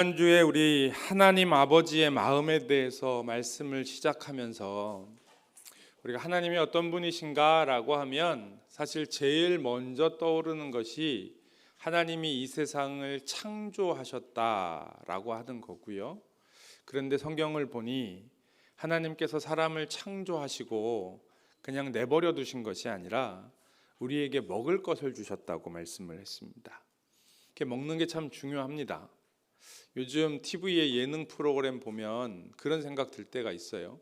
지난주에 우리 하나님 아버지의 마음에 대해서 말씀을 시작하면서 우리가 하나님이 어떤 분이신가라고 하면 사실 제일 먼저 떠오르는 것이 하나님이 이 세상을 창조하셨다라고 하는 거고요. 그런데 성경을 보니 하나님께서 사람을 창조하시고 그냥 내버려 두신 것이 아니라 우리에게 먹을 것을 주셨다고 말씀을 했습니다. 이렇게 먹는 게 참 중요합니다. 요즘 TV에 예능 프로그램 보면 그런 생각 들 때가 있어요.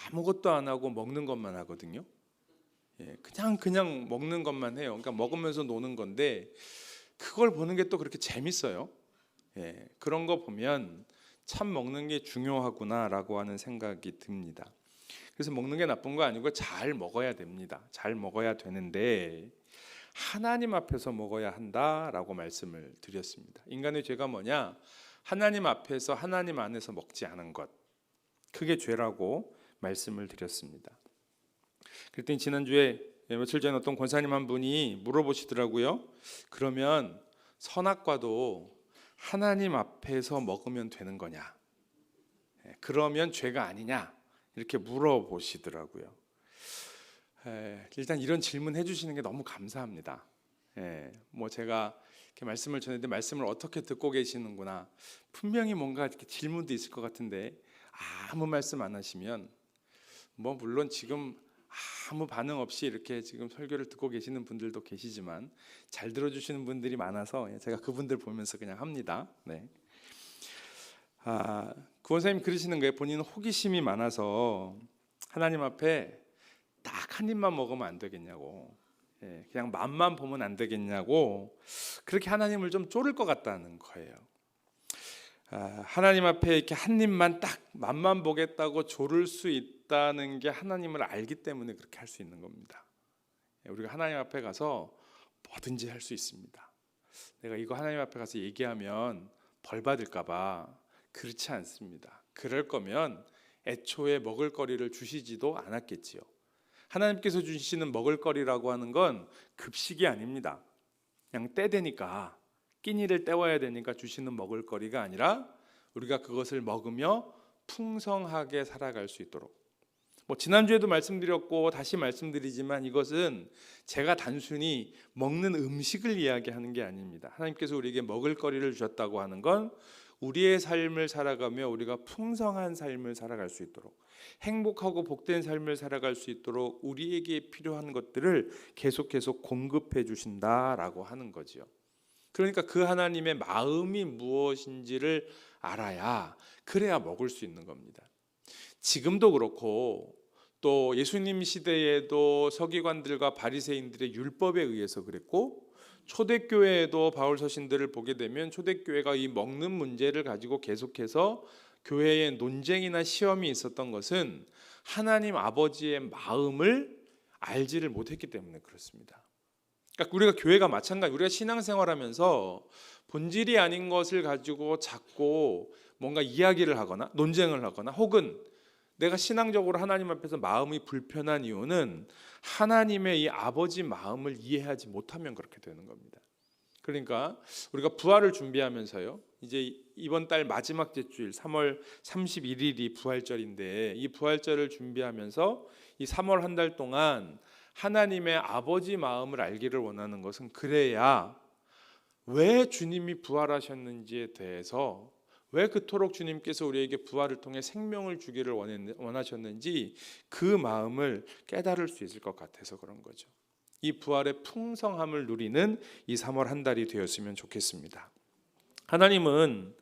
아무것도 안 하고 먹는 것만 하거든요. 그냥 먹는 것만 해요. 그러니까 먹으면서 노는 건데 그걸 보는 게 또 그렇게 재밌어요. 그런 거 보면 참 먹는 게 중요하구나라고 하는 생각이 듭니다. 그래서 먹는 게 나쁜 거 아니고 잘 먹어야 됩니다. 잘 먹어야 되는데 하나님 앞에서 먹어야 한다라고 말씀을 드렸습니다. 인간의 죄가 뭐냐? 하나님 앞에서 하나님 안에서 먹지 않은 것, 그게 죄라고 말씀을 드렸습니다. 그랬더니 지난주에 며칠 전에 어떤 권사님 한 분이 물어보시더라고요. 그러면 선악과도 하나님 앞에서 먹으면 되는 거냐? 그러면 죄가 아니냐? 이렇게 물어보시더라고요. 일단 이런 질문 해주시는 게 너무 감사합니다. 뭐 제가 이렇게 말씀을 전했는데 말씀을 어떻게 듣고 계시는구나. 분명히 뭔가 이렇게 질문도 있을 것 같은데 아무 말씀 안 하시면 뭐 물론 지금 아무 반응 없이 이렇게 지금 설교를 듣고 계시는 분들도 계시지만 잘 들어주시는 분들이 많아서 제가 그분들 보면서 그냥 합니다. 구원사님 그러시는 거예요. 본인은 호기심이 많아서 하나님 앞에 딱 한 입만 먹으면 안 되겠냐고, 그냥 맛만 보면 안 되겠냐고 그렇게 하나님을 좀 쪼를 것 같다는 거예요. 하나님 앞에 이렇게 한 입만 딱 맛만 보겠다고 조를 수 있다는 게 하나님을 알기 때문에 그렇게 할 수 있는 겁니다. 우리가 하나님 앞에 가서 뭐든지 할 수 있습니다. 내가 이거 하나님 앞에 가서 얘기하면 벌 받을까 봐 그렇지 않습니다. 그럴 거면 애초에 먹을 거리를 주시지도 않았겠지요. 하나님께서 주시는 먹을거리라고 하는 건 급식이 아닙니다. 그냥 때 되니까 끼니를 때워야 되니까 주시는 먹을거리가 아니라 우리가 그것을 먹으며 풍성하게 살아갈 수 있도록, 뭐 지난주에도 말씀드렸고 다시 말씀드리지만 이것은 제가 단순히 먹는 음식을 이야기하는 게 아닙니다. 하나님께서 우리에게 먹을거리를 주셨다고 하는 건 우리의 삶을 살아가며 우리가 풍성한 삶을 살아갈 수 있도록, 행복하고 복된 삶을 살아갈 수 있도록 우리에게 필요한 것들을 계속 공급해 주신다라고 하는 거지요. 그러니까 그 하나님의 마음이 무엇인지를 알아야, 그래야 먹을 수 있는 겁니다. 지금도 그렇고 또 예수님 시대에도 서기관들과 바리새인들의 율법에 의해서 그랬고, 초대교회에도 바울 서신들을 보게 되면 초대교회가 이 먹는 문제를 가지고 계속해서 교회에 논쟁이나 시험이 있었던 것은 하나님 아버지의 마음을 알지를 못했기 때문에 그렇습니다. 그러니까 우리가 교회가 마찬가지, 우리가 신앙생활하면서 본질이 아닌 것을 가지고 자꾸 뭔가 이야기를 하거나 논쟁을 하거나, 혹은 내가 신앙적으로 하나님 앞에서 마음이 불편한 이유는 하나님의 이 아버지 마음을 이해하지 못하면 그렇게 되는 겁니다. 그러니까 우리가 부활을 준비하면서요, 이제 이번 달 마지막 주일 3월 31일이 부활절인데, 이 부활절을 준비하면서 이 3월 한 달 동안 하나님의 아버지 마음을 알기를 원하는 것은, 그래야 왜 주님이 부활하셨는지에 대해서, 왜 그토록 주님께서 우리에게 부활을 통해 생명을 주기를 원하셨는지 그 마음을 깨달을 수 있을 것 같아서 그런 거죠. 이 부활의 풍성함을 누리는 이 3월 한 달이 되었으면 좋겠습니다. 하나님은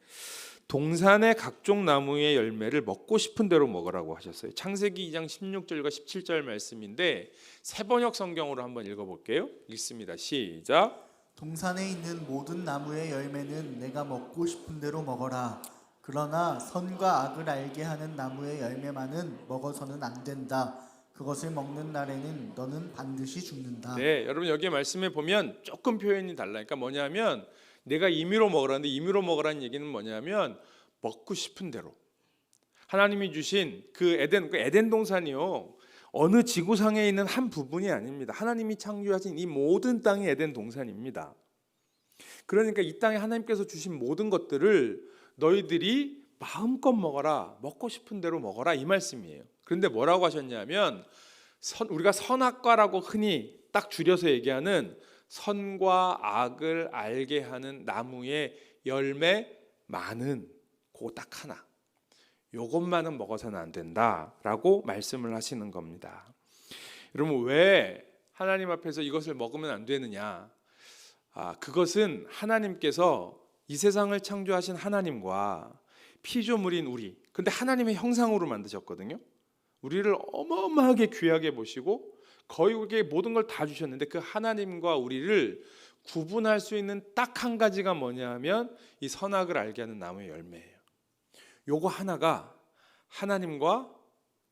동산의 각종 나무의 열매를 먹고 싶은 대로 먹으라고 하셨어요. 창세기 2장 16절과 17절 말씀인데 새번역 성경으로 한번 읽어볼게요. 읽습니다. 시작. 동산에 있는 모든 나무의 열매는 내가 먹고 싶은 대로 먹어라. 그러나 선과 악을 알게 하는 나무의 열매만은 먹어서는 안 된다. 그것을 먹는 날에는 너는 반드시 죽는다. 네, 여러분 여기 말씀에 보면 조금 표현이 달라. 그러니까 뭐냐면 내가 임의로 먹으라는데, 임의로 먹으라는 얘기는 뭐냐면 먹고 싶은 대로. 하나님이 주신 그 에덴 동산이요, 어느 지구상에 있는 한 부분이 아닙니다. 하나님이 창조하신 이 모든 땅이 에덴 동산입니다. 그러니까 이 땅에 하나님께서 주신 모든 것들을 너희들이 마음껏 먹어라. 먹고 싶은 대로 먹어라. 이 말씀이에요. 그런데 뭐라고 하셨냐면 우리가 선악과라고 흔히 딱 줄여서 얘기하는 선과 악을 알게 하는 나무의 열매 많은 그거 딱 하나. 요것만은 먹어서는 안 된다라고 말씀을 하시는 겁니다. 여러분 왜 하나님 앞에서 이것을 먹으면 안 되느냐? 그것은 하나님께서 이 세상을 창조하신 하나님과 피조물인 우리, 근데 하나님의 형상으로 만드셨거든요. 우리를 어마어마하게 귀하게 보시고 거의 우리에게 모든 걸 다 주셨는데 그 하나님과 우리를 구분할 수 있는 딱 한 가지가 뭐냐 하면 이 선악을 알게 하는 나무의 열매예요. 요거 하나가 하나님과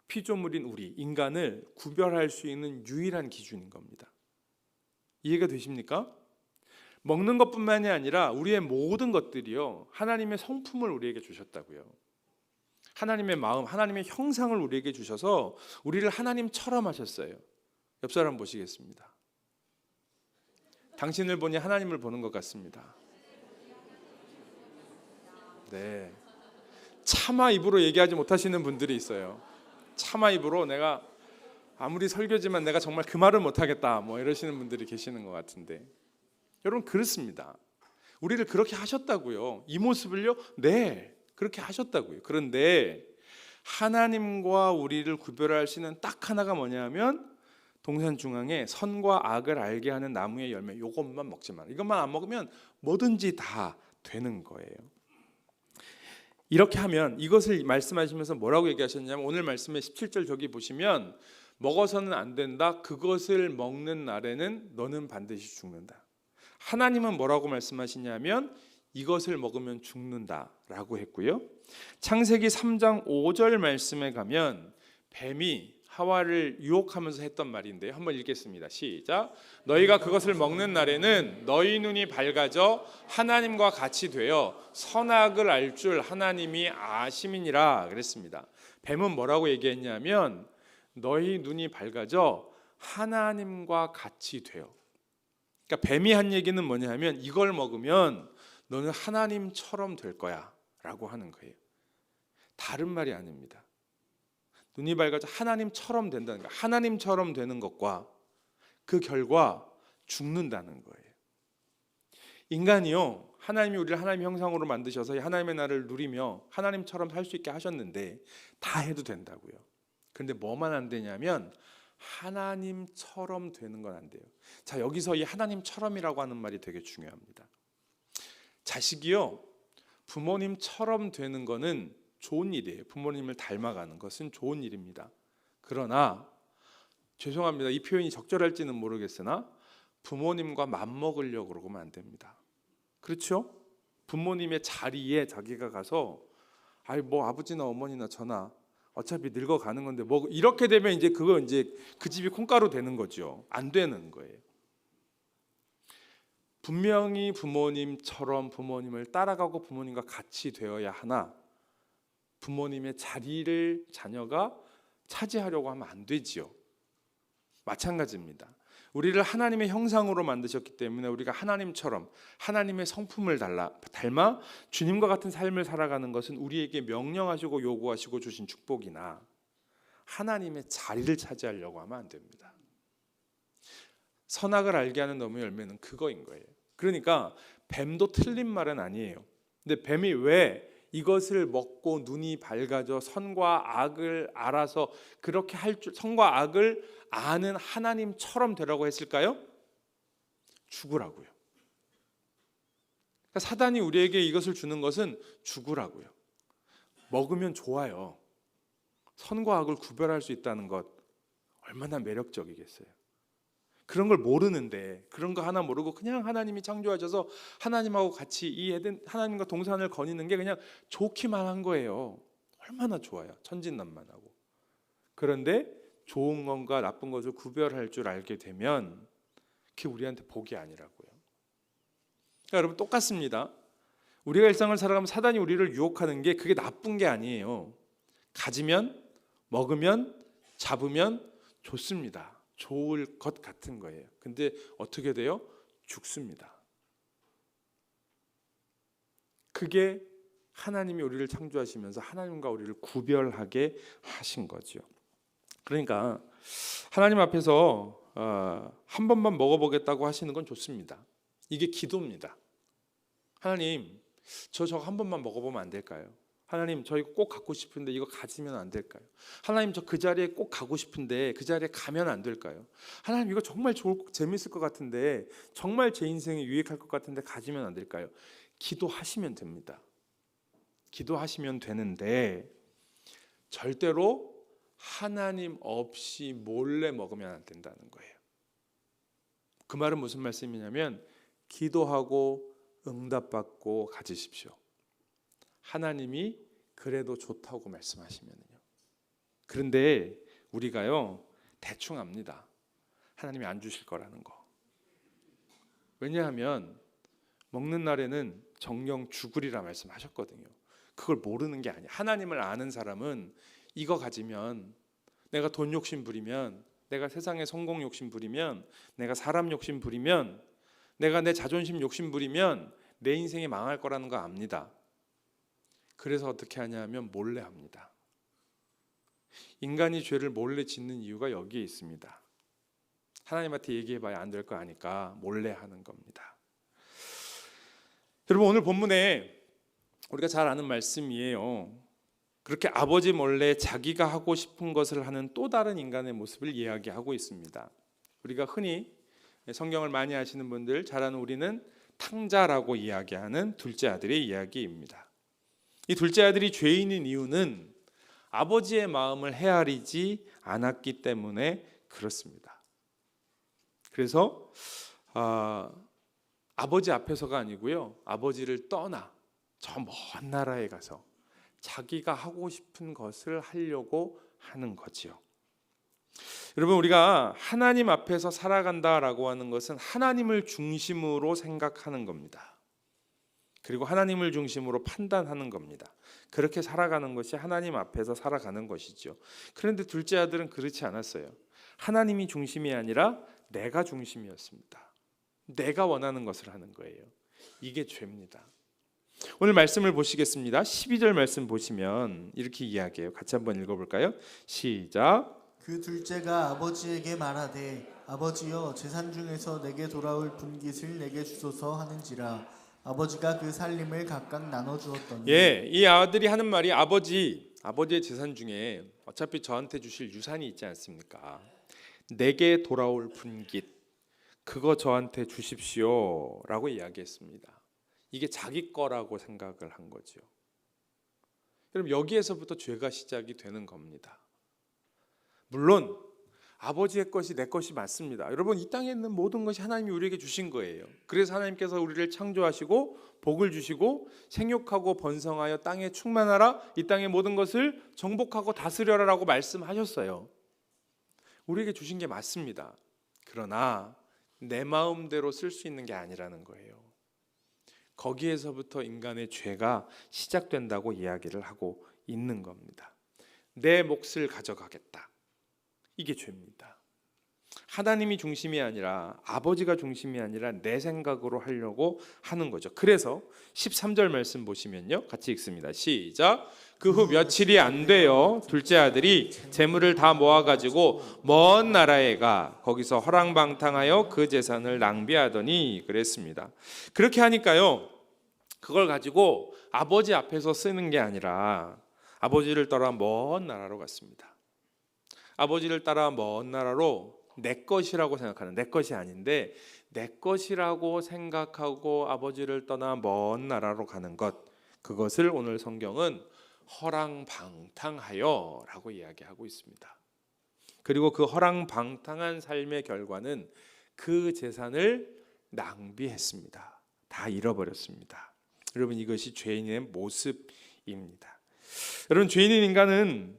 피조물인 우리 인간을 구별할 수 있는 유일한 기준인 겁니다. 이해가 되십니까? 먹는 것뿐만이 아니라 우리의 모든 것들이요 하나님의 성품을 우리에게 주셨다고요. 하나님의 마음, 하나님의 형상을 우리에게 주셔서 우리를 하나님처럼 하셨어요. 옆 사람 보시겠습니다. 당신을 보니 하나님을 보는 것 같습니다. 네, 차마 입으로 얘기하지 못하시는 분들이 있어요. 차마 입으로 내가 아무리 설교지만 내가 정말 그 말을 못하겠다 뭐 이러시는 분들이 계시는 것 같은데 여러분 그렇습니다. 우리를 그렇게 하셨다고요. 이 모습을요? 네, 그렇게 하셨다고요. 그런데 하나님과 우리를 구별할 수 있는 딱 하나가 뭐냐면 동산 중앙에 선과 악을 알게 하는 나무의 열매 이것만 먹지 마라. 이것만 안 먹으면 뭐든지 다 되는 거예요. 이렇게 하면 이것을 말씀하시면서 뭐라고 얘기하셨냐면 오늘 말씀의 17절 저기 보시면 먹어서는 안 된다. 그것을 먹는 날에는 너는 반드시 죽는다. 하나님은 뭐라고 말씀하시냐면 이것을 먹으면 죽는다라고 했고요. 창세기 3장 5절 말씀에 가면 뱀이 하와를 유혹하면서 했던 말인데요. 한번 읽겠습니다. 시작. 너희가 그것을 먹는 날에는 너희 눈이 밝아져 하나님과 같이 되어 선악을 알 줄 하나님이 아심이니라 그랬습니다. 뱀은 뭐라고 얘기했냐면 너희 눈이 밝아져 하나님과 같이 되어. 그러니까 뱀이 한 얘기는 뭐냐면 이걸 먹으면 너는 하나님처럼 될 거야 라고 하는 거예요. 다른 말이 아닙니다. 눈이 밝아져 하나님처럼 된다는 거예요. 하나님처럼 되는 것과 그 결과 죽는다는 거예요. 인간이요 하나님이 우리를 하나님의 형상으로 만드셔서 하나님의 나라를 누리며 하나님처럼 살 수 있게 하셨는데 다 해도 된다고요. 그런데 뭐만 안 되냐면 하나님처럼 되는 건 안 돼요. 자, 여기서 이 하나님처럼이라고 하는 말이 되게 중요합니다. 자식이요 부모님처럼 되는 거는 좋은 일이에요. 부모님을 닮아가는 것은 좋은 일입니다. 그러나 죄송합니다. 이 표현이 적절할지는 모르겠으나 부모님과 맞먹으려고 그러면 안 됩니다. 그렇죠? 부모님의 자리에 자기가 가서 뭐 아버지나 어머니나 저나 어차피 늙어가는 건데 뭐 이렇게 되면 이제 그 집이 콩가루 되는 거죠. 안 되는 거예요. 분명히 부모님처럼 부모님을 따라가고 부모님과 같이 되어야 하나 부모님의 자리를 자녀가 차지하려고 하면 안 되지요. 마찬가지입니다. 우리를 하나님의 형상으로 만드셨기 때문에 우리가 하나님처럼 하나님의 성품을 닮아 주님과 같은 삶을 살아가는 것은 우리에게 명령하시고 요구하시고 주신 축복이나 하나님의 자리를 차지하려고 하면 안 됩니다. 선악을 알게 하는 나무의 열매는 그거인 거예요. 그러니까 뱀도 틀린 말은 아니에요. 근데 뱀이 왜 이것을 먹고 눈이 밝아져 선과 악을 알아서 그렇게 할 줄, 선과 악을 아는 하나님처럼 되라고 했을까요? 죽으라고요. 그러니까 사단이 우리에게 이것을 주는 것은 죽으라고요. 먹으면 좋아요. 선과 악을 구별할 수 있다는 것 얼마나 매력적이겠어요. 그런 걸 모르는데 그런 거 하나 모르고 그냥 하나님이 창조하셔서 하나님하고 같이 이 에덴 하나님과 동산을 거니는 게 그냥 좋기만 한 거예요. 얼마나 좋아요. 천진난만하고. 그런데 좋은 것과 나쁜 것을 구별할 줄 알게 되면 그게 우리한테 복이 아니라고요. 그러니까 여러분 똑같습니다. 우리가 일상을 살아가면 사단이 우리를 유혹하는 게 그게 나쁜 게 아니에요. 가지면 먹으면 잡으면 좋습니다. 좋을 것 같은 거예요. 근데 어떻게 돼요? 죽습니다. 그게 하나님이 우리를 창조하시면서 하나님과 우리를 구별하게 하신 거죠. 그러니까 하나님 앞에서 한 번만 먹어보겠다고 하시는 건 좋습니다. 이게 기도입니다. 하나님, 저거 한 번만 먹어보면 안 될까요? 하나님, 저 이거 꼭 갖고 싶은데 이거 가지면 안 될까요? 하나님, 저 그 자리에 꼭 가고 싶은데 그 자리에 가면 안 될까요? 하나님, 이거 정말 재밌을 것 같은데, 정말 제 인생에 유익할 것 같은데 가지면 안 될까요? 기도하시면 됩니다. 기도하시면 되는데 절대로 하나님 없이 몰래 먹으면 안 된다는 거예요. 그 말은 무슨 말씀이냐면, 기도하고 응답받고 가지십시오. 하나님이 그래도 좋다고 말씀하시면요. 그런데 우리가요, 대충 압니다. 하나님이 안 주실 거라는 거. 왜냐하면 먹는 날에는 정령 죽으리라 말씀하셨거든요. 그걸 모르는 게 아니야. 하나님을 아는 사람은 이거 가지면, 내가 돈 욕심 부리면, 내가 세상에 성공 욕심 부리면, 내가 사람 욕심 부리면, 내가 내 자존심 욕심 부리면 내 인생이 망할 거라는 거 압니다. 그래서 어떻게 하냐면 몰래 합니다. 인간이 죄를 몰래 짓는 이유가 여기에 있습니다. 하나님한테 얘기해봐야 안 될 거 아니까 몰래 하는 겁니다. 여러분, 오늘 본문에 우리가 잘 아는 말씀이에요. 그렇게 아버지 몰래 자기가 하고 싶은 것을 하는 또 다른 인간의 모습을 이야기하고 있습니다. 우리가 흔히 성경을 많이 아시는 분들 잘 아는, 우리는 탕자라고 이야기하는 둘째 아들의 이야기입니다. 이 둘째 아들이 죄인인 이유는 아버지의 마음을 헤아리지 않았기 때문에 그렇습니다. 그래서 아버지 앞에서가 아니고요, 아버지를 떠나 저 먼 나라에 가서 자기가 하고 싶은 것을 하려고 하는 거지요. 여러분, 우리가 하나님 앞에서 살아간다라고 하는 것은 하나님을 중심으로 생각하는 겁니다. 그리고 하나님을 중심으로 판단하는 겁니다. 그렇게 살아가는 것이 하나님 앞에서 살아가는 것이죠. 그런데 둘째 아들은 그렇지 않았어요. 하나님이 중심이 아니라 내가 중심이었습니다. 내가 원하는 것을 하는 거예요. 이게 죄입니다. 오늘 말씀을 보시겠습니다. 12절 말씀 보시면 이렇게 이야기해요. 같이 한번 읽어볼까요? 시작. 그 둘째가 아버지에게 말하되 아버지여, 재산 중에서 내게 돌아올 분깃을 내게 주소서 하는지라. 아버지가 그 살림을 각각 나눠 주었더니. 이 아들이 하는 말이, 아버지의 재산 중에 어차피 저한테 주실 유산이 있지 않습니까? 내게 돌아올 분깃, 그거 저한테 주십시오라고 이야기했습니다. 이게 자기 거라고 생각을 한 거죠. 여러분, 여기에서부터 죄가 시작이 되는 겁니다. 물론 아버지의 것이 내 것이 맞습니다. 여러분, 이 땅에 있는 모든 것이 하나님이 우리에게 주신 거예요. 그래서 하나님께서 우리를 창조하시고 복을 주시고 생육하고 번성하여 땅에 충만하라, 이 땅의 모든 것을 정복하고 다스려라라고 말씀하셨어요. 우리에게 주신 게 맞습니다. 그러나 내 마음대로 쓸 수 있는 게 아니라는 거예요. 거기에서부터 인간의 죄가 시작된다고 이야기를 하고 있는 겁니다. 내 몫을 가져가겠다, 이게 죄입니다. 하나님이 중심이 아니라, 아버지가 중심이 아니라 내 생각으로 하려고 하는 거죠. 그래서 13절 말씀 보시면요, 같이 읽습니다. 시작. 그 후 며칠이 안 돼요, 둘째 아들이 재물을 다 모아가지고 먼 나라에 가 거기서 허랑방탕하여 그 재산을 낭비하더니 그랬습니다. 그렇게 하니까요, 그걸 가지고 아버지 앞에서 쓰는 게 아니라 아버지를 따라 먼 나라로 갔습니다. 아버지를 따라 먼 나라로 내 것이라고 생각하는, 내 것이 아닌데 내 것이라고 생각하고 아버지를 떠나 먼 나라로 가는 것, 그것을 오늘 성경은 허랑방탕하여 라고 이야기하고 있습니다. 그리고 그 허랑방탕한 삶의 결과는 그 재산을 낭비했습니다. 다 잃어버렸습니다. 여러분, 이것이 죄인의 모습입니다. 여러분, 죄인인 인간은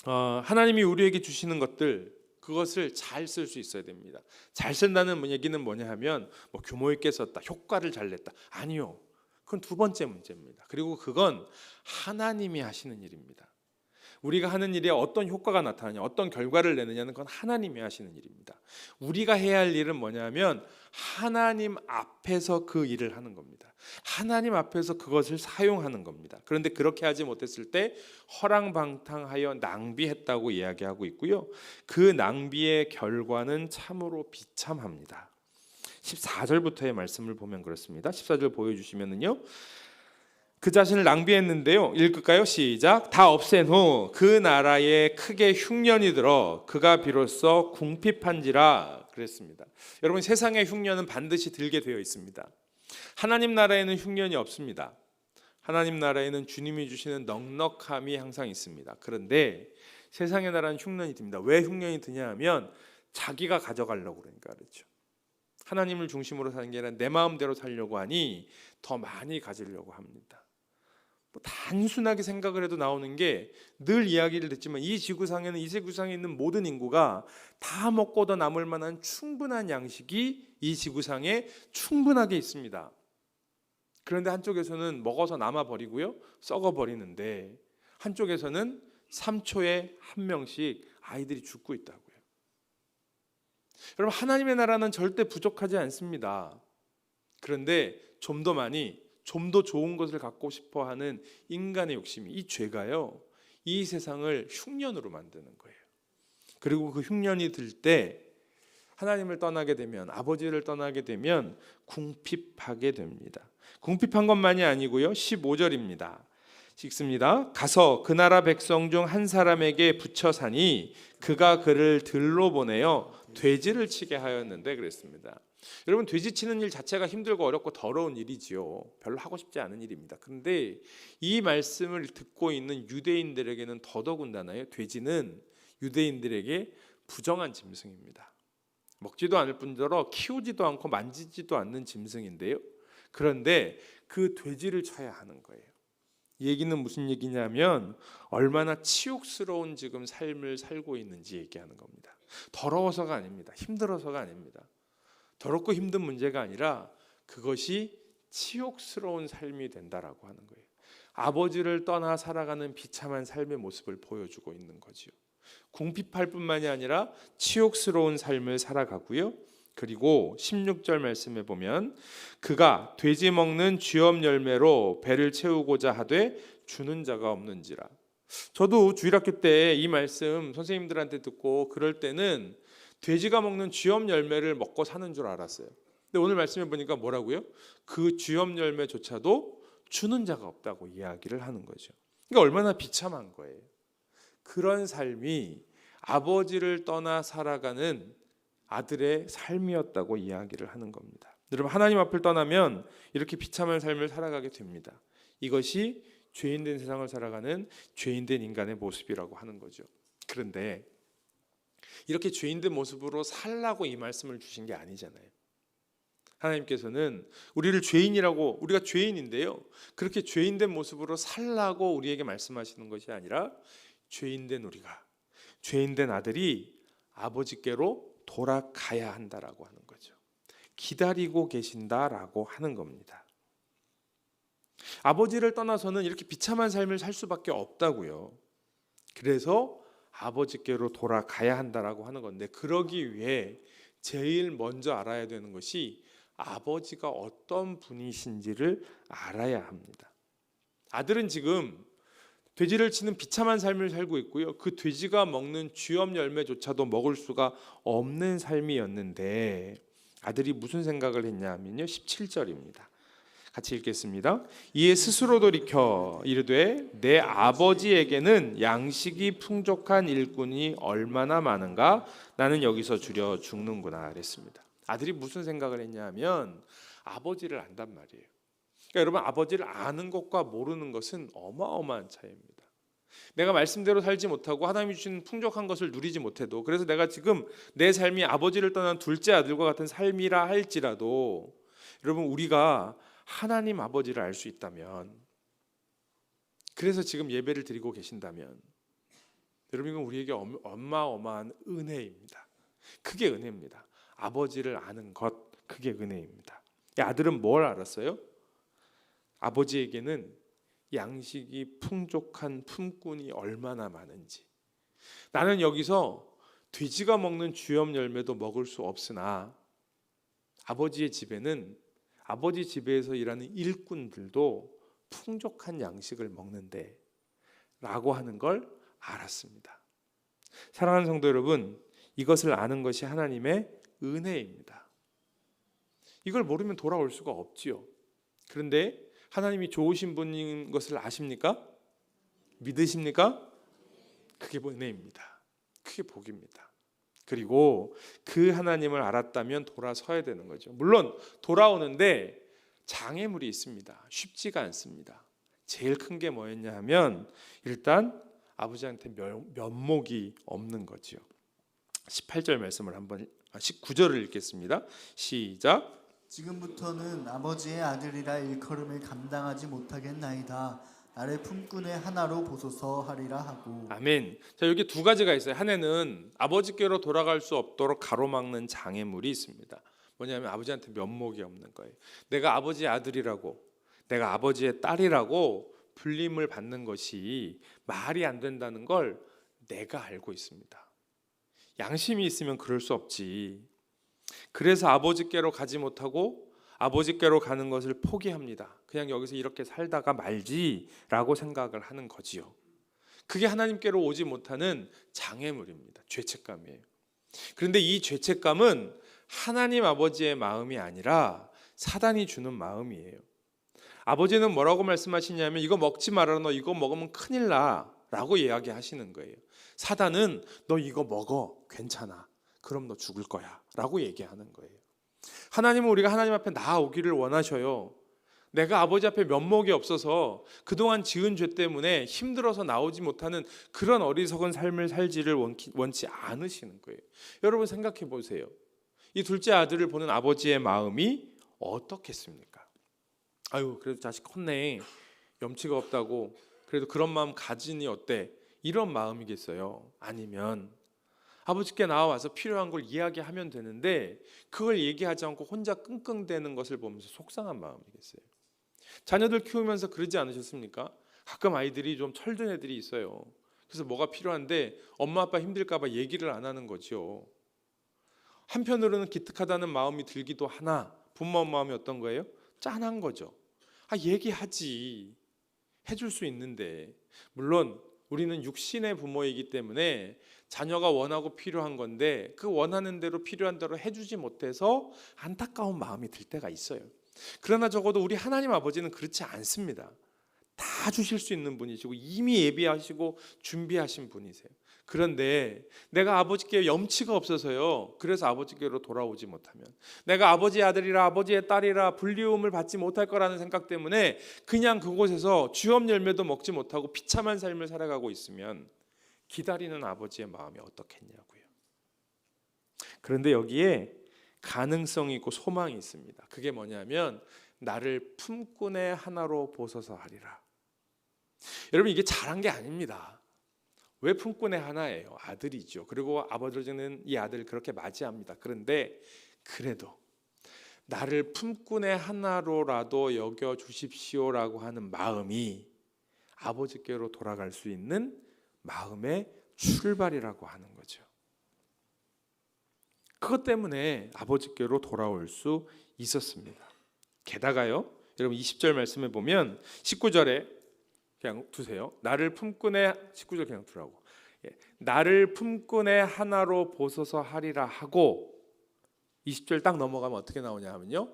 하나님이 우리에게 주시는 것들, 그것을 잘 쓸 수 있어야 됩니다. 잘 쓴다는 얘기는 뭐냐 하면 규모 있게 썼다, 효과를 잘 냈다, 아니요. 그건 두 번째 문제입니다. 그리고 그건 하나님이 하시는 일입니다. 우리가 하는 일에 어떤 효과가 나타나냐, 어떤 결과를 내느냐는 건 하나님이 하시는 일입니다. 우리가 해야 할 일은 뭐냐면 하나님 앞에서 그 일을 하는 겁니다. 하나님 앞에서 그것을 사용하는 겁니다. 그런데 그렇게 하지 못했을 때 허랑방탕하여 낭비했다고 이야기하고 있고요. 그 낭비의 결과는 참으로 비참합니다. 14절부터의 말씀을 보면 그렇습니다. 14절 보여주시면은요. 그 자신을 낭비했는데요. 읽을까요? 시작. 다 없앤 후 그 나라에 크게 흉년이 들어 그가 비로소 궁핍한지라 그랬습니다. 여러분, 세상의 흉년은 반드시 들게 되어 있습니다. 하나님 나라에는 흉년이 없습니다. 하나님 나라에는 주님이 주시는 넉넉함이 항상 있습니다. 그런데 세상의 나라는 흉년이 듭니다. 왜 흉년이 드냐 하면 자기가 가져가려고 그러니까 그렇죠. 하나님을 중심으로 사는 게 아니라 내 마음대로 살려고 하니 더 많이 가지려고 합니다. 단순하게 생각을 해도 나오는 게 늘 이야기를 듣지만 이 지구상에는, 이 지구상에 있는 모든 인구가 다 먹고도 남을 만한 충분한 양식이 이 지구상에 충분하게 있습니다. 그런데 한쪽에서는 먹어서 남아버리고요, 썩어버리는데 한쪽에서는 3초에 한 명씩 아이들이 죽고 있다고요. 여러분, 하나님의 나라는 절대 부족하지 않습니다. 그런데 좀 더 많이, 좀 더 좋은 것을 갖고 싶어하는 인간의 욕심이, 이 죄가요, 이 세상을 흉년으로 만드는 거예요. 그리고 그 흉년이 들 때 하나님을 떠나게 되면, 아버지를 떠나게 되면 궁핍하게 됩니다. 궁핍한 것만이 아니고요, 15절입니다. 읽습니다. 가서 그 나라 백성 중 한 사람에게 붙여 사니 그가 그를 들로 보내어 돼지를 치게 하였는데 그랬습니다. 여러분, 돼지 치는 일 자체가 힘들고 어렵고 더러운 일이지요. 별로 하고 싶지 않은 일입니다. 그런데 이 말씀을 듣고 있는 유대인들에게는 더더군다나요, 돼지는 유대인들에게 부정한 짐승입니다. 먹지도 않을 뿐더러 키우지도 않고 만지지도 않는 짐승인데요. 그런데 그 돼지를 쳐야 하는 거예요. 이 얘기는 무슨 얘기냐면 얼마나 치욕스러운 지금 삶을 살고 있는지 얘기하는 겁니다. 더러워서가 아닙니다. 힘들어서가 아닙니다. 더럽고 힘든 문제가 아니라 그것이 치욕스러운 삶이 된다라고 하는 거예요. 아버지를 떠나 살아가는 비참한 삶의 모습을 보여주고 있는 거죠. 궁핍할 뿐만이 아니라 치욕스러운 삶을 살아가고요. 그리고 16절 말씀에 보면 그가 돼지 먹는 쥐엄 열매로 배를 채우고자 하되 주는 자가 없는지라. 저도 주일학교 때 이 말씀 선생님들한테 듣고 그럴 때는 돼지가 먹는 쥐엄 열매를 먹고 사는 줄 알았어요. 근데 오늘 말씀해 보니까 뭐라고요? 그 쥐엄 열매조차도 주는 자가 없다고 이야기를 하는 거죠. 그러니까 얼마나 비참한 거예요. 그런 삶이 아버지를 떠나 살아가는 아들의 삶이었다고 이야기를 하는 겁니다. 여러분, 하나님 앞을 떠나면 이렇게 비참한 삶을 살아가게 됩니다. 이것이 죄인된 세상을 살아가는 죄인된 인간의 모습이라고 하는 거죠. 그런데 이렇게 죄인된 모습으로 살라고 이 말씀을 주신 게 아니잖아요. 하나님께서는 우리를 죄인이라고, 우리가 죄인인데요, 그렇게 죄인된 모습으로 살라고 우리에게 말씀하시는 것이 아니라 죄인된 우리가, 죄인된 아들이 아버지께로 돌아가야 한다라고 하는 거죠. 기다리고 계신다라고 하는 겁니다. 아버지를 떠나서는 이렇게 비참한 삶을 살 수밖에 없다고요. 그래서 아버지께로 돌아가야 한다라고 하는 건데, 그러기 위해 제일 먼저 알아야 되는 것이 아버지가 어떤 분이신지를 알아야 합니다. 아들은 지금 돼지를 치는 비참한 삶을 살고 있고요. 그 돼지가 먹는 쥐엄 열매조차도 먹을 수가 없는 삶이었는데 아들이 무슨 생각을 했냐 하면요, 17절입니다. 같이 읽겠습니다. 이에 스스로 돌이켜 이르되 내 아버지에게는 양식이 풍족한 일꾼이 얼마나 많은가, 나는 여기서 줄여 죽는구나 그랬습니다. 아들이 무슨 생각을 했냐 하면 아버지를 안단 말이에요. 그러니까 여러분, 아버지를 아는 것과 모르는 것은 어마어마한 차이입니다. 내가 말씀대로 살지 못하고 하나님이 주신 풍족한 것을 누리지 못해도, 그래서 내가 지금 내 삶이 아버지를 떠난 둘째 아들과 같은 삶이라 할지라도, 여러분, 우리가 하나님 아버지를 알 수 있다면, 그래서 지금 예배를 드리고 계신다면, 여러분, 이건 우리에게 어마어마한 은혜입니다. 그게 은혜입니다. 아버지를 아는 것, 그게 은혜입니다. 이 아들은 뭘 알았어요? 아버지에게는 양식이 풍족한 품꾼이 얼마나 많은지. 나는 여기서 돼지가 먹는 주염 열매도 먹을 수 없으나 아버지의 집에는 아버지 집에서 일하는 일꾼들도 풍족한 양식을 먹는데 라고 하는 걸 알았습니다. 사랑하는 성도 여러분, 이것을 아는 것이 하나님의 은혜입니다. 이걸 모르면 돌아올 수가 없지요. 그런데 하나님이 좋으신 분인 것을 아십니까? 믿으십니까? 그게 은혜입니다. 그게 복입니다. 그리고 그 하나님을 알았다면 돌아서야 되는 거죠. 물론 돌아오는데 장애물이 있습니다. 쉽지가 않습니다. 제일 큰 게 뭐였냐 하면 일단 아버지한테 면목이 없는 거지요. 18절 말씀을 한번 19절을 읽겠습니다. 시작. 지금부터는 아버지의 아들이라 일컬음을 감당하지 못하겠나이다. 나를 품꾼의 하나로 보소서 하리라 하고. 아멘. 자, 여기 두 가지가 있어요. 하나는 아버지께로 돌아갈 수 없도록 가로막는 장애물이 있습니다. 뭐냐면 아버지한테 면목이 없는 거예요. 내가 아버지의 아들이라고, 내가 아버지의 딸이라고 불림을 받는 것이 말이 안 된다는 걸 내가 알고 있습니다. 양심이 있으면 그럴 수 없지. 그래서 아버지께로 가지 못하고 아버지께로 가는 것을 포기합니다. 그냥 여기서 이렇게 살다가 말지라고 생각을 하는 거지요. 그게 하나님께로 오지 못하는 장애물입니다. 죄책감이에요. 그런데 이 죄책감은 하나님 아버지의 마음이 아니라 사단이 주는 마음이에요. 아버지는 뭐라고 말씀하시냐면 이거 먹지 마라, 너 이거 먹으면 큰일 나 라고 이야기하시는 거예요. 사단은 너 이거 먹어, 괜찮아, 그럼 너 죽을 거야 라고 얘기하는 거예요. 하나님은 우리가 하나님 앞에 나아오기를 원하셔요. 내가 아버지 앞에 면목이 없어서 그동안 지은 죄 때문에 힘들어서 나오지 못하는 그런 어리석은 삶을 살지를 원치 않으시는 거예요. 여러분 생각해 보세요. 이 둘째 아들을 보는 아버지의 마음이 어떻겠습니까? 아유, 그래도 자식 컸네, 염치가 없다고, 그래도 그런 마음 가지니 어때? 이런 마음이겠어요? 아니면 아버지께 나와서 필요한 걸 이야기하면 되는데 그걸 얘기하지 않고 혼자 끙끙대는 것을 보면서 속상한 마음이겠어요? 자녀들 키우면서 그러지 않으셨습니까? 가끔 아이들이 좀 철든 애들이 있어요. 그래서 뭐가 필요한데 엄마 아빠 힘들까 봐 얘기를 안 하는 거죠. 한편으로는 기특하다는 마음이 들기도 하나 부모 마음이 어떤 거예요? 짠한 거죠. 얘기하지, 해줄 수 있는데. 물론 우리는 육신의 부모이기 때문에 자녀가 원하고 필요한 건데 그 원하는 대로 필요한 대로 해주지 못해서 안타까운 마음이 들 때가 있어요. 그러나 적어도 우리 하나님 아버지는 그렇지 않습니다. 다 주실 수 있는 분이시고 이미 예비하시고 준비하신 분이세요. 그런데 내가 아버지께 염치가 없어서요, 그래서 아버지께로 돌아오지 못하면, 내가 아버지의 아들이라 아버지의 딸이라 불리움을 받지 못할 거라는 생각 때문에 그냥 그곳에서 주염 열매도 먹지 못하고 비참한 삶을 살아가고 있으면 기다리는 아버지의 마음이 어떻겠냐고요. 그런데 여기에 가능성이 있고 소망이 있습니다. 그게 뭐냐면 나를 품꾼의 하나로 보소서 하리라. 여러분 이게 잘한 게 아닙니다. 왜 품꾼의 하나예요? 아들이죠. 그리고 아버지는 이 아들을 그렇게 맞이합니다. 그런데 그래도 나를 품꾼의 하나로라도 여겨 주십시오라고 하는 마음이 아버지께로 돌아갈 수 있는 마음의 출발이라고 하는 거죠. 그것 때문에 아버지께로 돌아올 수 있었습니다. 게다가요, 여러분 20절 말씀에 보면 19절에 그냥 두세요. 나를 품꾼의 19절 그냥 두라고. 나를 품꾼의 하나로 보소서 하리라 하고 20절 딱 넘어가면 어떻게 나오냐 하면요,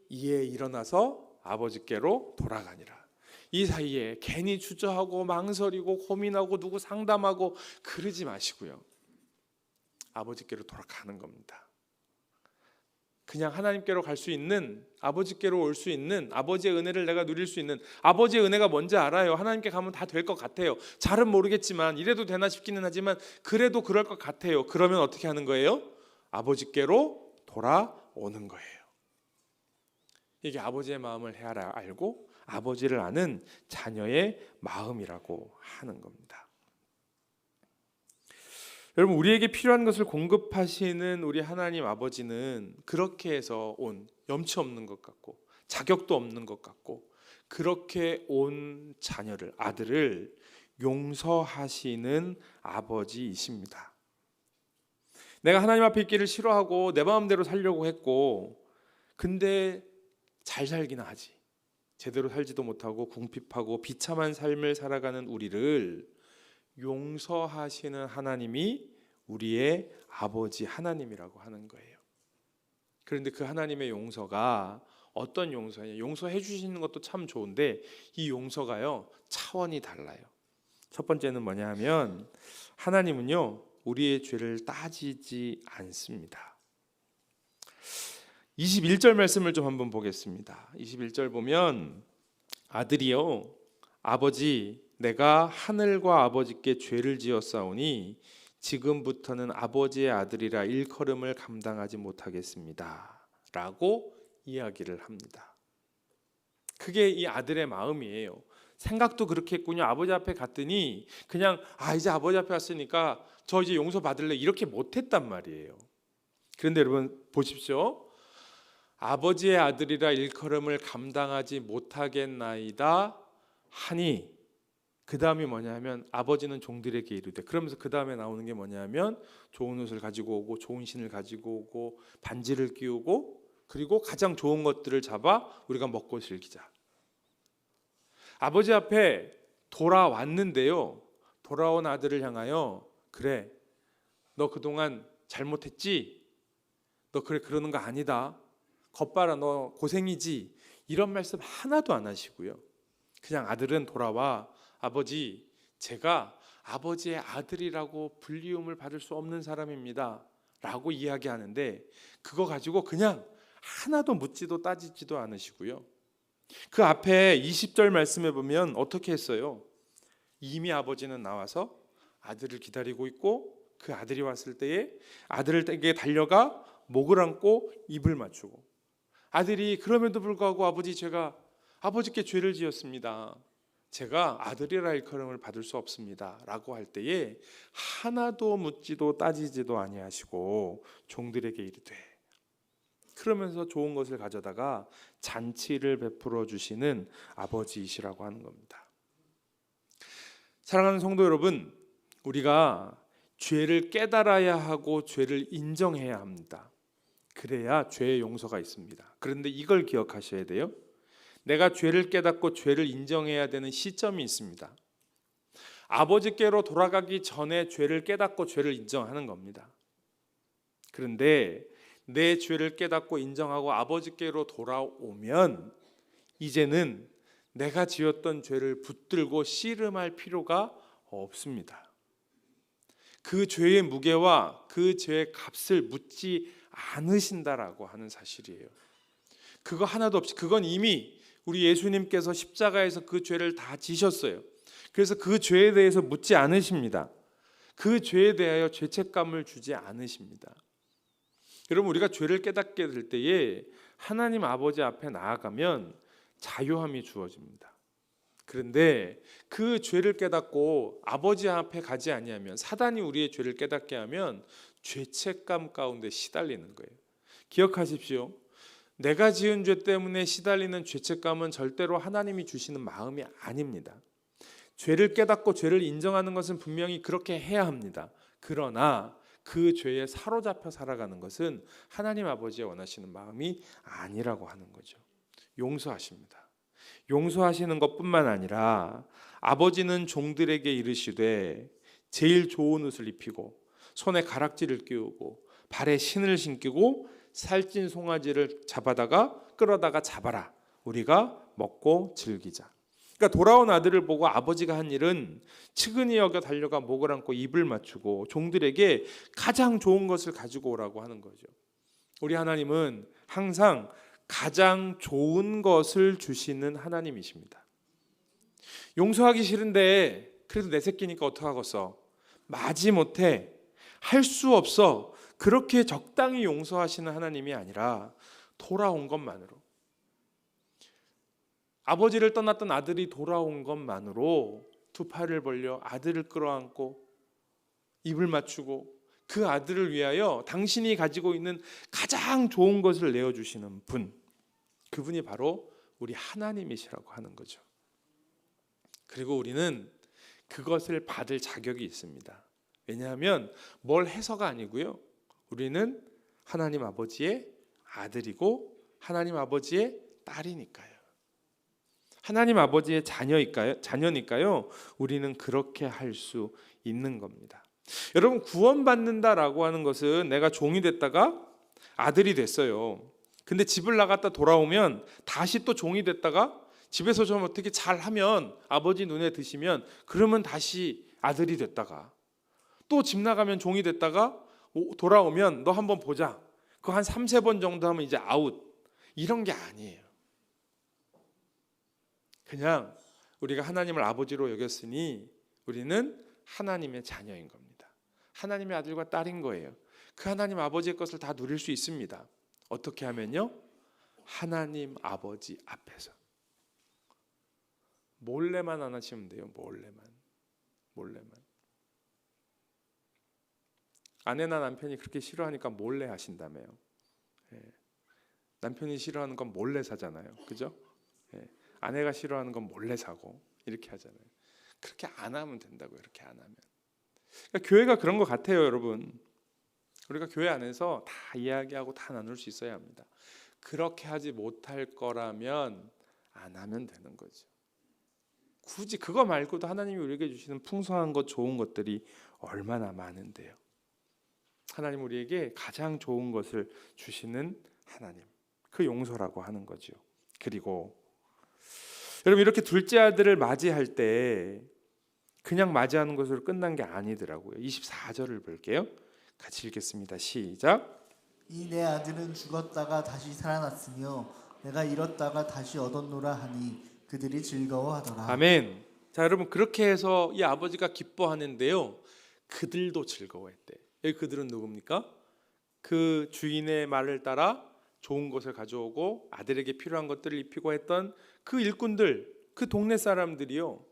이에 일어나서 아버지께로 돌아가니라. 이 사이에 괜히 주저하고 망설이고 고민하고 누구 상담하고 그러지 마시고요, 아버지께로 돌아가는 겁니다. 그냥 하나님께로 갈 수 있는, 아버지께로 올 수 있는, 아버지의 은혜를 내가 누릴 수 있는, 아버지의 은혜가 뭔지 알아요. 하나님께 가면 다 될 것 같아요. 잘은 모르겠지만 이래도 되나 싶기는 하지만 그래도 그럴 것 같아요. 그러면 어떻게 하는 거예요? 아버지께로 돌아오는 거예요. 이게 아버지의 마음을 알고 아버지를 아는 자녀의 마음이라고 하는 겁니다. 여러분 우리에게 필요한 것을 공급하시는 우리 하나님 아버지는 그렇게 해서 온 염치 없는 것 같고 자격도 없는 것 같고 그렇게 온 자녀를, 아들을 용서하시는 아버지이십니다. 내가 하나님 앞에 있기를 싫어하고 내 마음대로 살려고 했고, 근데 잘 살기는 하지. 제대로 살지도 못하고 궁핍하고 비참한 삶을 살아가는 우리를 용서하시는 하나님이 우리의 아버지 하나님이라고 하는 거예요. 그런데 그 하나님의 용서가 어떤 용서냐? 용서해 주시는 것도 참 좋은데 이 용서가요, 차원이 달라요. 첫 번째는 뭐냐 하면 하나님은요, 우리의 죄를 따지지 않습니다. 21절 말씀을 좀 한번 보겠습니다. 21절 보면 아들이요, 아버지, 내가 하늘과 아버지께 죄를 지었사오니 지금부터는 아버지의 아들이라 일컬음을 감당하지 못하겠습니다 라고 이야기를 합니다. 그게 이 아들의 마음이에요. 생각도 그렇게 했군요. 아버지 앞에 갔더니 그냥 이제 아버지 앞에 왔으니까 저 이제 용서 받을래 이렇게 못했단 말이에요. 그런데 여러분 보십시오. 아버지의 아들이라 일컬음을 감당하지 못하겠나이다 하니 그 다음이 뭐냐면 아버지는 종들에게 이르되, 그러면서 그 다음에 나오는 게 뭐냐면 좋은 옷을 가지고 오고 좋은 신을 가지고 오고 반지를 끼우고 그리고 가장 좋은 것들을 잡아 우리가 먹고 즐기자. 아버지 앞에 돌아왔는데요, 돌아온 아들을 향하여 그래, 너 그동안 잘못했지? 너 그래 그러는 거 아니다. 겉봐라, 너 고생이지. 이런 말씀 하나도 안 하시고요. 그냥 아들은 돌아와 아버지, 제가 아버지의 아들이라고 불리움을 받을 수 없는 사람입니다 라고 이야기하는데 그거 가지고 그냥 하나도 묻지도 따지지도 않으시고요. 그 앞에 20절 말씀에 보면 어떻게 했어요? 이미 아버지는 나와서 아들을 기다리고 있고 그 아들이 왔을 때에 아들에게 달려가 목을 안고 입을 맞추고, 아들이 그럼에도 불구하고 아버지, 제가 아버지께 죄를 지었습니다. 제가 아들이라 일컬음을 받을 수 없습니다 라고 할 때에 하나도 묻지도 따지지도 아니하시고 종들에게 이르되, 그러면서 좋은 것을 가져다가 잔치를 베풀어 주시는 아버지이시라고 하는 겁니다. 사랑하는 성도 여러분, 우리가 죄를 깨달아야 하고 죄를 인정해야 합니다. 그래야 죄의 용서가 있습니다. 그런데 이걸 기억하셔야 돼요. 내가 죄를 깨닫고 죄를 인정해야 되는 시점이 있습니다. 아버지께로 돌아가기 전에 죄를 깨닫고 죄를 인정하는 겁니다. 그런데 내 죄를 깨닫고 인정하고 아버지께로 돌아오면 이제는 내가 지었던 죄를 붙들고 씨름할 필요가 없습니다. 그 죄의 무게와 그 죄의 값을 묻지 않으신다라고 하는 사실이에요. 그거 하나도 없이, 그건 이미 우리 예수님께서 십자가에서 그 죄를 다 지셨어요. 그래서 그 죄에 대해서 묻지 않으십니다. 그 죄에 대하여 죄책감을 주지 않으십니다. 여러분, 우리가 죄를 깨닫게 될 때에 하나님 아버지 앞에 나아가면 자유함이 주어집니다. 그런데 그 죄를 깨닫고 아버지 앞에 가지 아니하면, 사단이 우리의 죄를 깨닫게 하면 죄책감 가운데 시달리는 거예요. 기억하십시오. 내가 지은 죄 때문에 시달리는 죄책감은 절대로 하나님이 주시는 마음이 아닙니다. 죄를 깨닫고 죄를 인정하는 것은 분명히 그렇게 해야 합니다. 그러나 그 죄에 사로잡혀 살아가는 것은 하나님 아버지의 원하시는 마음이 아니라고 하는 거죠. 용서하십니다. 용서하시는 것뿐만 아니라 아버지는 종들에게 이르시되 제일 좋은 옷을 입히고 손에 가락지를 끼우고 발에 신을 신기고 살찐 송아지를 끌어다가 잡아라. 우리가 먹고 즐기자. 그러니까 돌아온 아들을 보고 아버지가 한 일은 측은히 여겨 달려가 목을 안고 입을 맞추고 종들에게 가장 좋은 것을 가지고 오라고 하는 거죠. 우리 하나님은 항상 가장 좋은 것을 주시는 하나님이십니다. 용서하기 싫은데 그래도 내 새끼니까 어떡하겠어. 마지못해 할 수 없어. 그렇게 적당히 용서하시는 하나님이 아니라 돌아온 것만으로, 아버지를 떠났던 아들이 돌아온 것만으로 두 팔을 벌려 아들을 끌어안고 입을 맞추고 그 아들을 위하여 당신이 가지고 있는 가장 좋은 것을 내어주시는 분, 그분이 바로 우리 하나님이시라고 하는 거죠. 그리고 우리는 그것을 받을 자격이 있습니다. 왜냐하면 뭘 해서가 아니고요. 우리는 하나님 아버지의 아들이고 하나님 아버지의 딸이니까요. 하나님 아버지의 자녀니까요. 우리는 그렇게 할 수 있는 겁니다. 여러분, 구원받는다라고 하는 것은 내가 종이 됐다가 아들이 됐어요. 근데 집을 나갔다 돌아오면 다시 또 종이 됐다가 집에서 좀 어떻게 잘하면 아버지 눈에 드시면 그러면 다시 아들이 됐다가 또 집 나가면 종이 됐다가 돌아오면 너 한번 보자. 그거 한 3-4번 정도 하면 이제 아웃. 이런 게 아니에요. 그냥 우리가 하나님을 아버지로 여겼으니 우리는 하나님의 자녀인 겁니다. 하나님의 아들과 딸인 거예요. 그 하나님 아버지의 것을 다 누릴 수 있습니다. 어떻게 하면요? 하나님 아버지 앞에서. 몰래만 안 하시면 돼요. 몰래만. 아내나 남편이 그렇게 싫어하니까 몰래 하신다며요. 남편이 싫어하는 건 몰래 사잖아요. 그죠? 아내가 싫어하는 건 몰래 사고 이렇게 하잖아요. 그렇게 안 하면 된다고요. 이렇게 안 하면. 그러니까 교회가 그런 것 같아요, 여러분. 우리가 교회 안에서 다 이야기하고 다 나눌 수 있어야 합니다. 그렇게 하지 못할 거라면 안 하면 되는 거죠. 굳이 그거 말고도 하나님이 우리에게 주시는 풍성한 것, 좋은 것들이 얼마나 많은데요. 하나님 우리에게 가장 좋은 것을 주시는 하나님, 그 용서라고 하는 거죠. 그리고 여러분, 이렇게 둘째 아들을 맞이할 때 그냥 맞이하는 것으로 끝난 게 아니더라고요. 24절을 볼게요. 같이 읽겠습니다. 시작. 이 내 아들은 죽었다가 다시 살아났으며 내가 잃었다가 다시 얻었노라 하니 그들이 즐거워하더라. 아멘. 자, 여러분, 그렇게 해서 이 아버지가 기뻐하는데요. 그들도 즐거워했대. 여기 그들은 누굽니까? 그 주인의 말을 따라 좋은 것을 가져오고 아들에게 필요한 것들을 입히고 했던 그 일꾼들, 그 동네 사람들이요.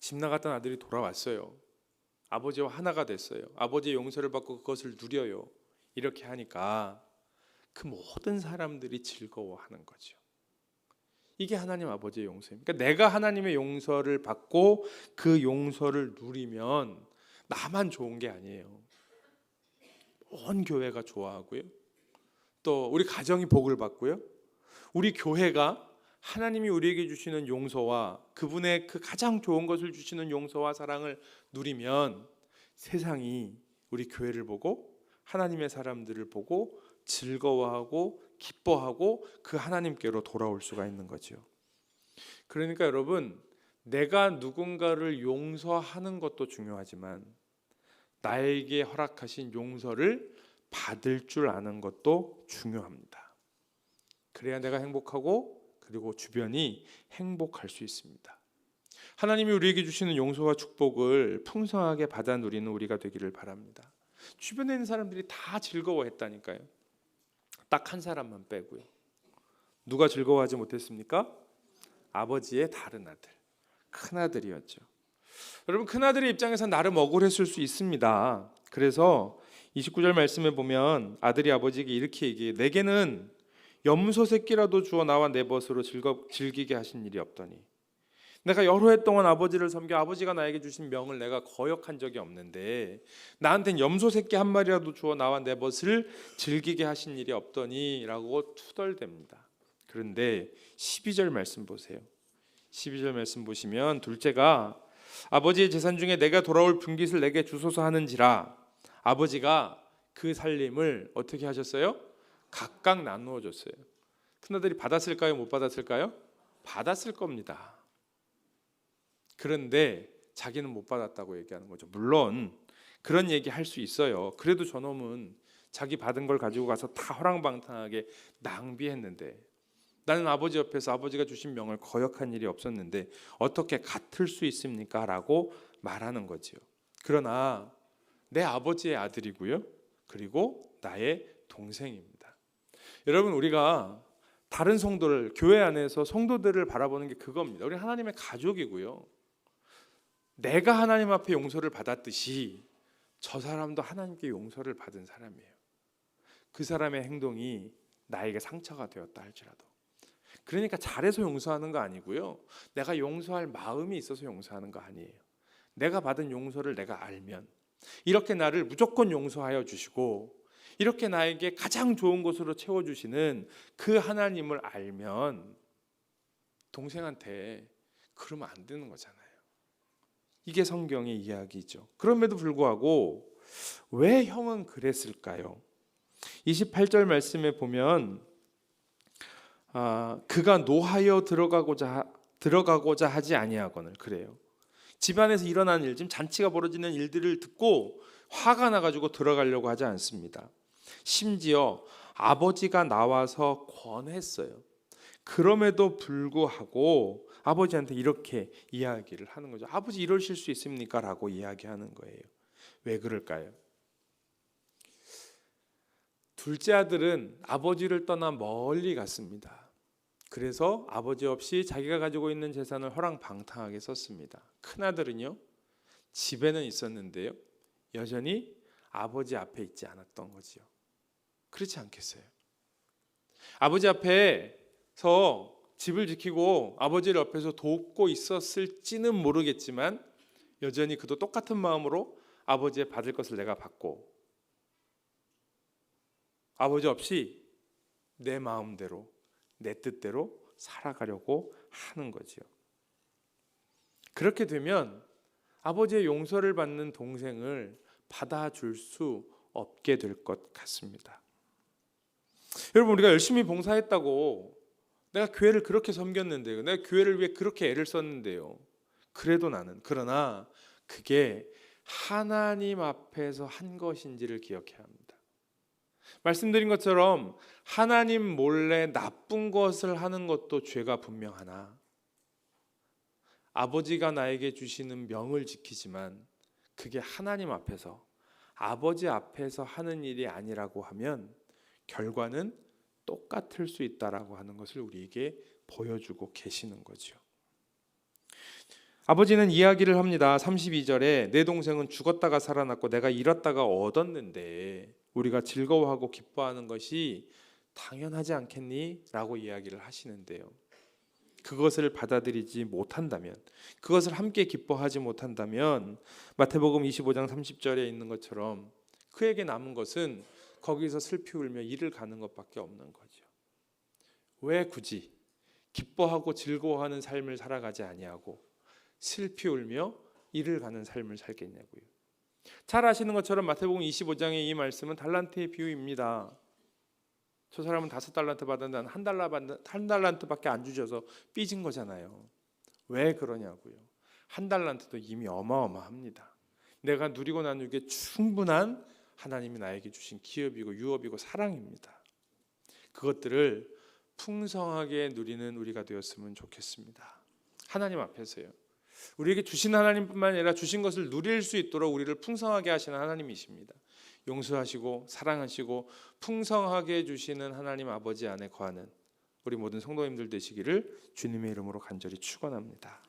집 나갔던 아들이 돌아왔어요. 아버지와 하나가 됐어요. 아버지의 용서를 받고 그것을 누려요. 이렇게 하니까 그 모든 사람들이 즐거워하는 거죠. 이게 하나님 아버지의 용서입니다. 그러니까 내가 하나님의 용서를 받고 그 용서를 누리면 나만 좋은 게 아니에요. 온 교회가 좋아하고요. 또 우리 가정이 복을 받고요. 우리 교회가 하나님이 우리에게 주시는 용서와 그분의 그 가장 좋은 것을 주시는 용서와 사랑을 누리면 세상이 우리 교회를 보고 하나님의 사람들을 보고 즐거워하고 기뻐하고 그 하나님께로 돌아올 수가 있는 거죠. 그러니까 여러분, 내가 누군가를 용서하는 것도 중요하지만 나에게 허락하신 용서를 받을 줄 아는 것도 중요합니다. 그래야 내가 행복하고 그리고 주변이 행복할 수 있습니다. 하나님이 우리에게 주시는 용서와 축복을 풍성하게 받아 누리는 우리가 되기를 바랍니다. 주변에 있는 사람들이 다 즐거워했다니까요. 딱 한 사람만 빼고요. 누가 즐거워하지 못했습니까? 아버지의 다른 아들, 큰아들이었죠. 여러분, 큰아들의 입장에서 나름 억울했을 수 있습니다. 그래서 29절 말씀에 보면 아들이 아버지에게 이렇게 얘기해요. 내게는 염소 새끼라도 주어 나와 내 벗으로 즐기게 하신 일이 없더니 내가 여러 해 동안 아버지를 섬겨 아버지가 나에게 주신 명을 내가 거역한 적이 없는데 나한텐 염소 새끼 한 마리라도 주어 나와 내 벗을 즐기게 하신 일이 없더니 라고 투덜댑니다. 그런데 12절 말씀 보세요. 12절 말씀 보시면 둘째가 아버지의 재산 중에 내가 돌아올 분깃을 내게 주소서 하는지라 아버지가 그 살림을 어떻게 하셨어요? 각각 나누어 줬어요. 큰아들이 받았을까요? 못 받았을까요? 받았을 겁니다. 그런데 자기는 못 받았다고 얘기하는 거죠. 물론 그런 얘기 할 수 있어요. 그래도 저놈은 자기 받은 걸 가지고 가서 다 허랑방탕하게 낭비했는데 나는 아버지 옆에서 아버지가 주신 명을 거역한 일이 없었는데 어떻게 같을 수 있습니까? 라고 말하는 거지요. 그러나 내 아버지의 아들이고요. 그리고 나의 동생입니다. 여러분, 우리가 다른 성도를, 교회 안에서 성도들을 바라보는 게 그겁니다. 우리 하나님의 가족이고요. 내가 하나님 앞에 용서를 받았듯이 저 사람도 하나님께 용서를 받은 사람이에요. 그 사람의 행동이 나에게 상처가 되었다 할지라도. 그러니까 잘해서 용서하는 거 아니고요. 내가 용서할 마음이 있어서 용서하는 거 아니에요. 내가 받은 용서를 내가 알면, 이렇게 나를 무조건 용서하여 주시고 이렇게 나에게 가장 좋은 곳으로 채워주시는 그 하나님을 알면 동생한테 그러면 안 되는 거잖아요. 이게 성경의 이야기죠. 그럼에도 불구하고 왜 형은 그랬을까요? 28절 말씀에 보면 그가 노하여 들어가고자 하지 아니하거늘. 그래요. 집안에서 일어난 일, 지금 잔치가 벌어지는 일들을 듣고 화가 나가지고 들어가려고 하지 않습니다. 심지어 아버지가 나와서 권했어요. 그럼에도 불구하고 아버지한테 이렇게 이야기를 하는 거죠. 아버지 이러실 수 있습니까? 라고 이야기하는 거예요. 왜 그럴까요? 둘째 아들은 아버지를 떠나 멀리 갔습니다. 그래서 아버지 없이 자기가 가지고 있는 재산을 허랑방탕하게 썼습니다. 큰 아들은요, 집에는 있었는데요, 여전히 아버지 앞에 있지 않았던 거지요. 그렇지 않겠어요? 아버지 앞에서 집을 지키고 아버지를 옆에서 돕고 있었을지는 모르겠지만 여전히 그도 똑같은 마음으로 아버지의 받을 것을 내가 받고 아버지 없이 내 마음대로 내 뜻대로 살아가려고 하는 거지요. 그렇게 되면 아버지의 용서를 받는 동생을 받아줄 수 없게 될 것 같습니다. 여러분, 우리가 열심히 봉사했다고, 내가 교회를 그렇게 섬겼는데요, 내가 교회를 위해 그렇게 애를 썼는데요, 그러나 그게 하나님 앞에서 한 것인지를 기억해야 합니다. 말씀드린 것처럼 하나님 몰래 나쁜 것을 하는 것도 죄가 분명하나 아버지가 나에게 주시는 명을 지키지만 그게 하나님 앞에서, 아버지 앞에서 하는 일이 아니라고 하면 결과는 똑같을 수 있다라고 하는 것을 우리에게 보여주고 계시는 거죠. 아버지는 이야기를 합니다. 32절에 내 동생은 죽었다가 살아났고 내가 잃었다가 얻었는데 우리가 즐거워하고 기뻐하는 것이 당연하지 않겠니? 라고 이야기를 하시는데요, 그것을 받아들이지 못한다면, 그것을 함께 기뻐하지 못한다면 마태복음 25장 30절에 있는 것처럼 그에게 남은 것은 거기서 슬피 울며 이를 가는 것밖에 없는 거죠. 왜 굳이 기뻐하고 즐거워하는 삶을 살아가지 아니하고 슬피 울며 이를 가는 삶을 살겠냐고요. 잘 아시는 것처럼 마태복음 25장의 이 말씀은 달란트의 비유입니다. 저 사람은 5달란트 받았는데 한 달란트밖에 안 주셔서 삐진 거잖아요. 왜 그러냐고요. 1달란트도 이미 어마어마합니다. 내가 누리고 나누기에 충분한 하나님이 나에게 주신 기업이고 유업이고 사랑입니다. 그것들을 풍성하게 누리는 우리가 되었으면 좋겠습니다. 하나님 앞에서요, 우리에게 주신 하나님뿐만 아니라 주신 것을 누릴 수 있도록 우리를 풍성하게 하시는 하나님이십니다. 용서하시고 사랑하시고 풍성하게 주시는 하나님 아버지 안에 거하는 우리 모든 성도님들 되시기를 주님의 이름으로 간절히 축원합니다.